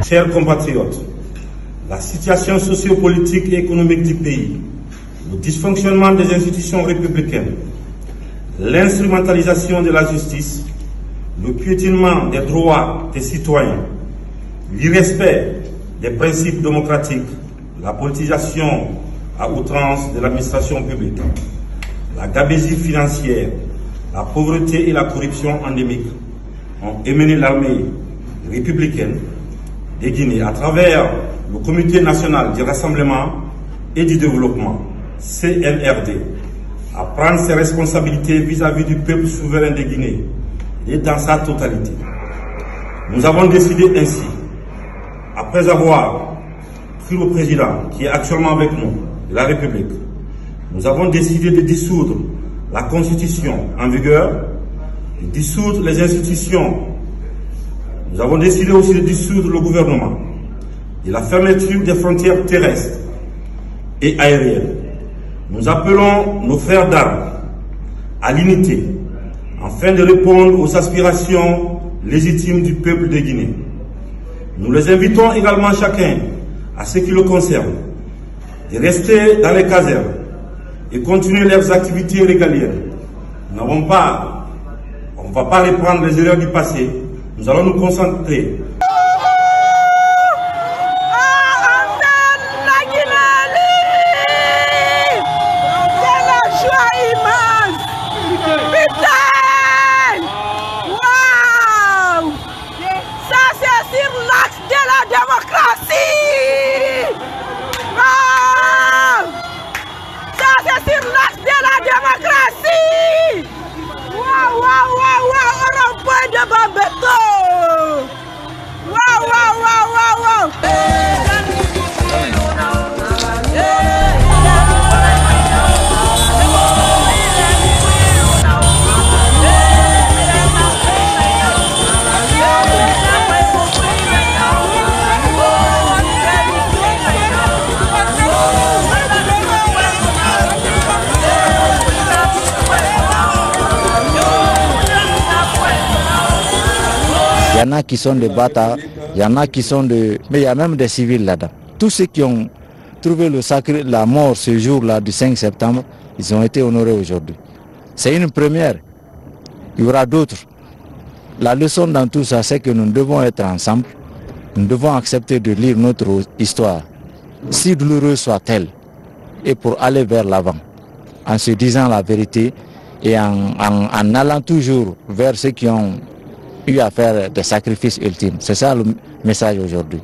Chers compatriotes, la situation sociopolitique et économique du pays, le dysfonctionnement des institutions républicaines, l'instrumentalisation de la justice, le piétinement des droits des citoyens, l'irrespect des principes démocratiques, la politisation à outrance de l'administration publique, la gabegie financière, la pauvreté et la corruption endémique ont émené l'armée républicaine de Guinée à travers le Comité national du rassemblement et du développement, CNRD, à prendre ses responsabilités vis-à-vis du peuple souverain de Guinée et dans sa totalité. Nous avons décidé ainsi, après avoir pris le président qui est actuellement avec nous, de la République, nous avons décidé de dissoudre la Constitution en vigueur, de dissoudre les institutions. Nous avons décidé aussi de dissoudre le gouvernement, de la fermeture des frontières terrestres et aériennes. Nous appelons nos frères d'armes à l'unité afin de répondre aux aspirations légitimes du peuple de Guinée. Nous les invitons également chacun, à ce qui le concerne, de rester dans les casernes et continuer leurs activités régaliennes. Nous n'avons pas, on ne va pas reprendre les erreurs du passé. Nous allons nous concentrer. Il y en a qui sont des bâtards, il y en a qui sont de... Mais il y a même des civils là-dedans. Tous ceux qui ont trouvé la mort ce jour-là du 5 septembre, ils ont été honorés aujourd'hui. C'est une première. Il y aura d'autres. La leçon dans tout ça, c'est que nous devons être ensemble. Nous devons accepter de lire notre histoire, si douloureuse soit-elle, et pour aller vers l'avant, en se disant la vérité et en allant toujours vers ceux qui ont eu à faire des sacrifices ultimes. C'est ça le message aujourd'hui.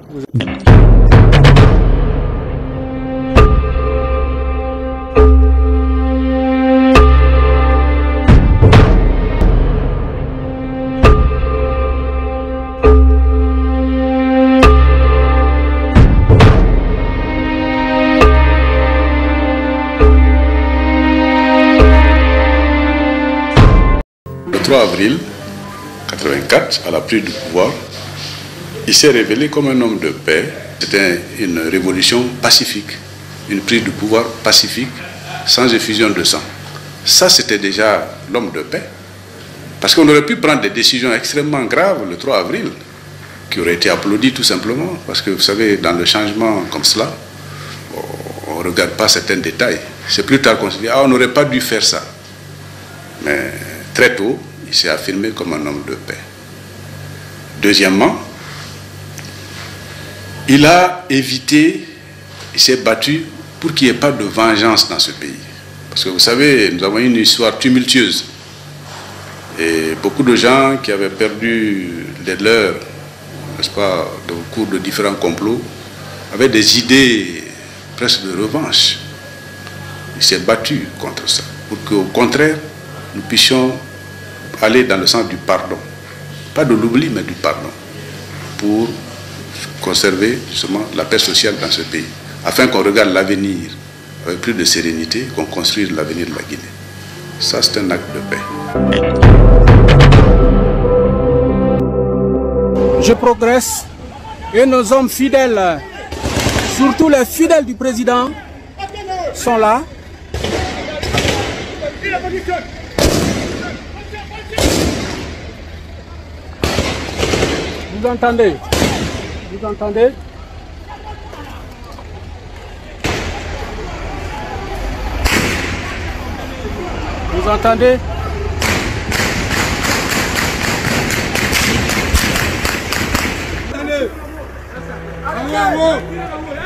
Le 3 avril 1984, à la prise du pouvoir, il s'est révélé comme un homme de paix. C'était une révolution pacifique, une prise de pouvoir pacifique, sans effusion de sang. Ça, c'était déjà l'homme de paix. Parce qu'on aurait pu prendre des décisions extrêmement graves le 3 avril, qui auraient été applaudies tout simplement. Parce que vous savez, dans le changement comme cela, on ne regarde pas certains détails. C'est plus tard qu'on se dit, ah, on n'aurait pas dû faire ça. Mais très tôt, il s'est affirmé comme un homme de paix. Deuxièmement, il a évité, il s'est battu pour qu'il n'y ait pas de vengeance dans ce pays. Parce que vous savez, nous avons une histoire tumultueuse. Et beaucoup de gens qui avaient perdu les leurs, n'est-ce pas, au cours de différents complots, avaient des idées presque de revanche. Il s'est battu contre ça, pour qu'au contraire, nous puissions aller dans le sens du pardon. Pas de l'oubli, mais du pardon. Pour conserver justement la paix sociale dans ce pays. Afin qu'on regarde l'avenir avec plus de sérénité, qu'on construise l'avenir de la Guinée. Ça, c'est un acte de paix. Je progresse et nos hommes fidèles, surtout les fidèles du président, sont là. Vous entendez? Vous entendez? Vous entendez?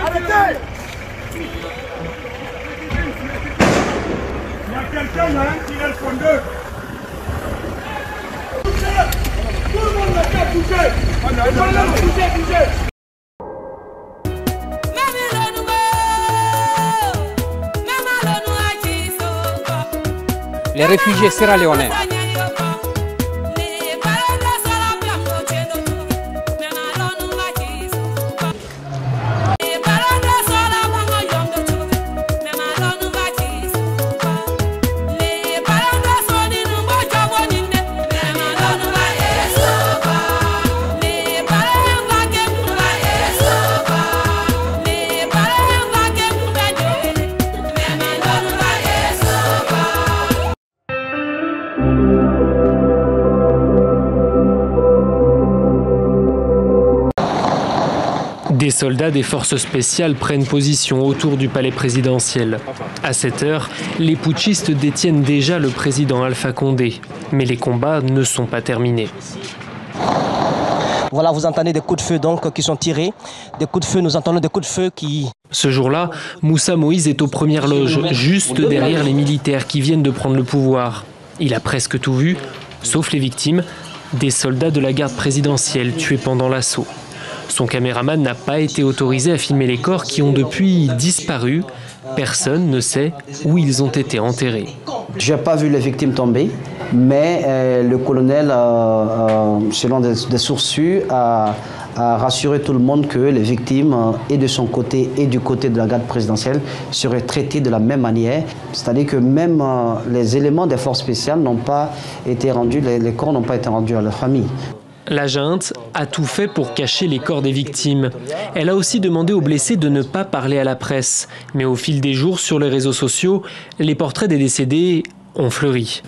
Arrêtez! Il y a quelqu'un là qui est le fondeur. Tout le monde n'a qu'à toucher. Toucher. Les réfugiés sierra-léonais. Des soldats des forces spéciales prennent position autour du palais présidentiel. À cette heure, les putschistes détiennent déjà le président Alpha Condé. Mais les combats ne sont pas terminés. Voilà, vous entendez des coups de feu donc qui sont tirés. Des coups de feu, nous entendons des coups de feu qui... Ce jour-là, Moussa Moïse est aux premières loges, juste derrière les militaires qui viennent de prendre le pouvoir. Il a presque tout vu, sauf les victimes, des soldats de la garde présidentielle tués pendant l'assaut. Son caméraman n'a pas été autorisé à filmer les corps qui ont depuis disparu. Personne ne sait où ils ont été enterrés. Je n'ai pas vu les victimes tomber, mais le colonel, selon des sources sûres, a rassuré tout le monde que les victimes, et de son côté et du côté de la garde présidentielle, seraient traitées de la même manière. C'est-à-dire que même les éléments des forces spéciales n'ont pas été rendus, les corps n'ont pas été rendus à leur famille. La junte a tout fait pour cacher les corps des victimes. Elle a aussi demandé aux blessés de ne pas parler à la presse. Mais au fil des jours, sur les réseaux sociaux, les portraits des décédés ont fleuri.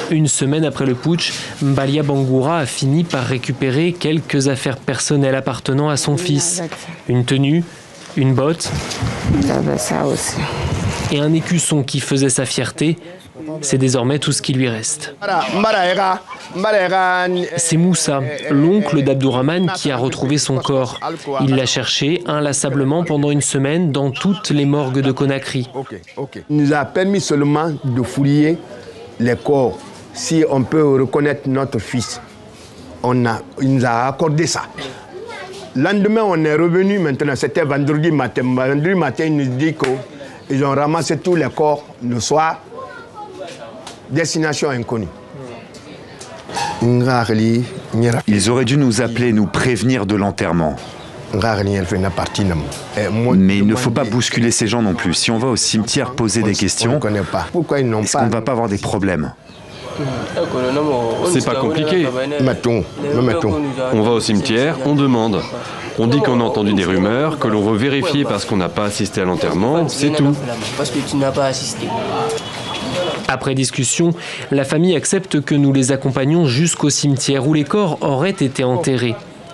Une semaine après le putsch, Mbalia Bangoura a fini par récupérer quelques affaires personnelles appartenant à son fils. Une tenue, une botte et un écusson qui faisait sa fierté. C'est désormais tout ce qui lui reste. C'est Moussa, l'oncle d'Abdourahmane, qui a retrouvé son corps. Il l'a cherché inlassablement pendant une semaine dans toutes les morgues de Conakry. Il nous a permis seulement de fouiller les corps. Si on peut reconnaître notre fils, il nous a accordé ça. Lendemain, on est revenu maintenant, c'était vendredi matin. Vendredi matin, il nous dit qu'ils ont ramassé tous les corps le soir. Destination inconnue. Ils auraient dû nous appeler, nous prévenir de l'enterrement. Mais il ne faut pas bousculer ces gens non plus. Si on va au cimetière poser des questions, est-ce qu'on ne va pas avoir des problèmes? C'est pas compliqué. On va au cimetière, on demande. On dit qu'on a entendu des rumeurs, que l'on veut vérifier parce qu'on n'a pas assisté à l'enterrement, c'est tout. Parce que tu n'as pas assisté. Après discussion, la famille accepte que nous les accompagnions jusqu'au cimetière où les corps auraient été enterrés.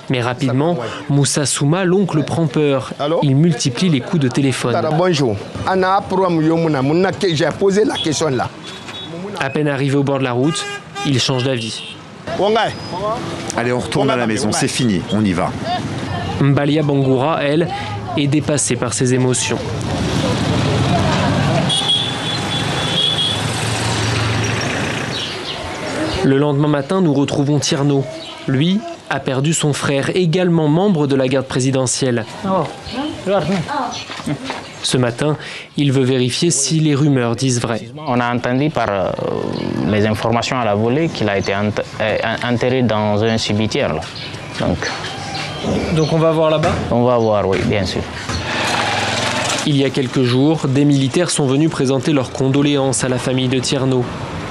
Mais rapidement, Moussa Souma, l'oncle, prend peur. Il multiplie les coups de téléphone. Bonjour. J'ai posé la question là. À peine arrivé au bord de la route, il change d'avis. Allez, on retourne à la maison, c'est fini, on y va. Mbalia Bangoura, elle, est dépassée par ses émotions. Le lendemain matin, nous retrouvons Tierno. Lui a perdu son frère, également membre de la garde présidentielle. Ce matin, il veut vérifier si les rumeurs disent vrai. On a entendu par les informations à la volée qu'il a été enterré dans un cimetière. Là. Donc on va voir là-bas? On va voir, oui, bien sûr. Il y a quelques jours, des militaires sont venus présenter leurs condoléances à la famille de Tierno.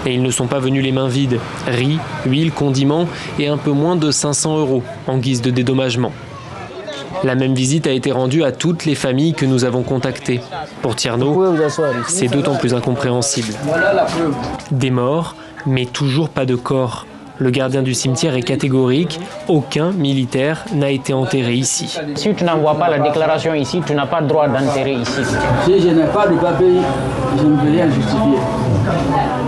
Et ils ne sont pas venus les mains vides. Riz, huile, condiments et un peu moins de 500 € en guise de dédommagement. La même visite a été rendue à toutes les familles que nous avons contactées. Pour Tierno, c'est d'autant plus incompréhensible. Des morts, mais toujours pas de corps. Le gardien du cimetière est catégorique, aucun militaire n'a été enterré ici. Si tu n'envoies pas la déclaration ici, tu n'as pas le droit d'enterrer ici. Si je n'ai pas de papier, je ne peux rien justifier.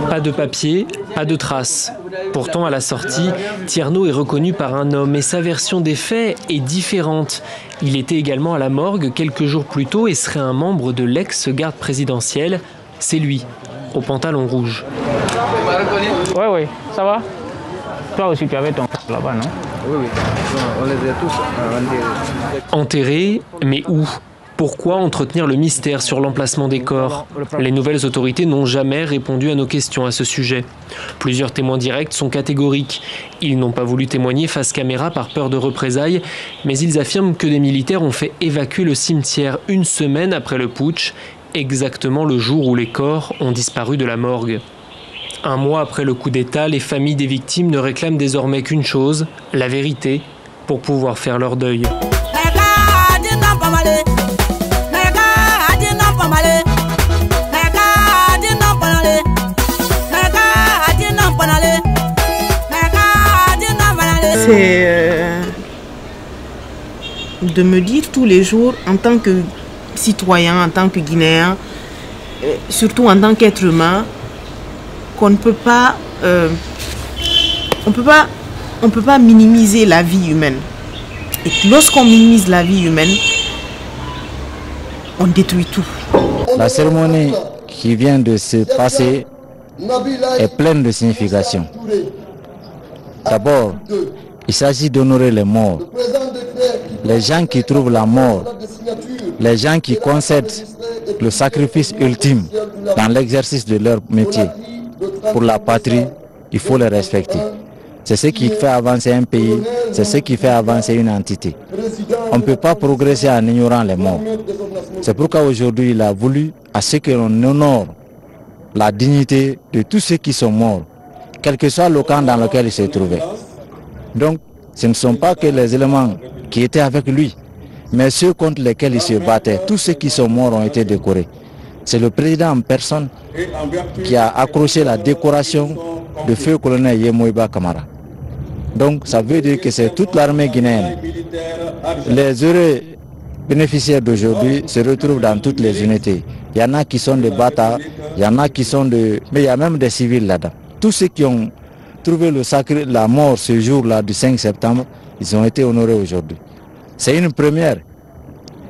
Pas de papier, pas de traces. Pourtant, à la sortie, Tierno est reconnu par un homme et sa version des faits est différente. Il était également à la morgue quelques jours plus tôt et serait un membre de l'ex-garde présidentielle. C'est lui, au pantalon rouge. Oui, ça va. Toi aussi, tu avais ton là-bas, non? Oui, on les a tous enterrés. Enterrés, mais où? Pourquoi entretenir le mystère sur l'emplacement des corps? Les nouvelles autorités n'ont jamais répondu à nos questions à ce sujet. Plusieurs témoins directs sont catégoriques. Ils n'ont pas voulu témoigner face caméra par peur de représailles, mais ils affirment que des militaires ont fait évacuer le cimetière une semaine après le putsch, exactement le jour où les corps ont disparu de la morgue. Un mois après le coup d'État, les familles des victimes ne réclament désormais qu'une chose, la vérité, pour pouvoir faire leur deuil. C'est de me dire tous les jours, en tant que citoyen, en tant que Guinéen, surtout en tant qu'être humain, qu'on ne peut pas, on peut pas minimiser la vie humaine. Et lorsqu'on minimise la vie humaine, on détruit tout. La cérémonie qui vient de se passer est pleine de signification. D'abord, il s'agit d'honorer les morts, les gens qui trouvent la mort, les gens qui concèdent le sacrifice ultime dans l'exercice de leur métier. Pour la patrie, il faut les respecter. C'est ce qui fait avancer un pays, c'est ce qui fait avancer une entité. On ne peut pas progresser en ignorant les morts. C'est pourquoi aujourd'hui il a voulu à ce que l'on honore la dignité de tous ceux qui sont morts, quel que soit le camp dans lequel ils se trouvaient. Donc, ce ne sont pas que les éléments qui étaient avec lui, mais ceux contre lesquels il se battait. Tous ceux qui sont morts ont été décorés. C'est le président en personne qui a accroché la décoration de feu colonel Yemoïba Kamara. Donc, ça veut dire que c'est toute l'armée guinéenne. Les heureux bénéficiaires d'aujourd'hui se retrouvent dans toutes les unités. Il y en a qui sont des bâtards, il y en a qui sont de... Mais il y a même des civils là-dedans. Tous ceux qui ont trouvé la mort ce jour-là du 5 septembre, ils ont été honorés aujourd'hui. C'est une première.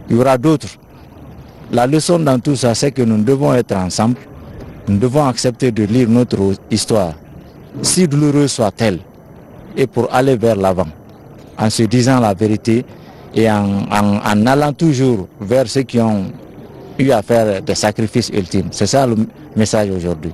Il y aura d'autres. La leçon dans tout ça, c'est que nous devons être ensemble. Nous devons accepter de lire notre histoire, si douloureuse soit-elle, et pour aller vers l'avant, en se disant la vérité et en allant toujours vers ceux qui ont eu à faire des sacrifices ultimes. C'est ça le message aujourd'hui.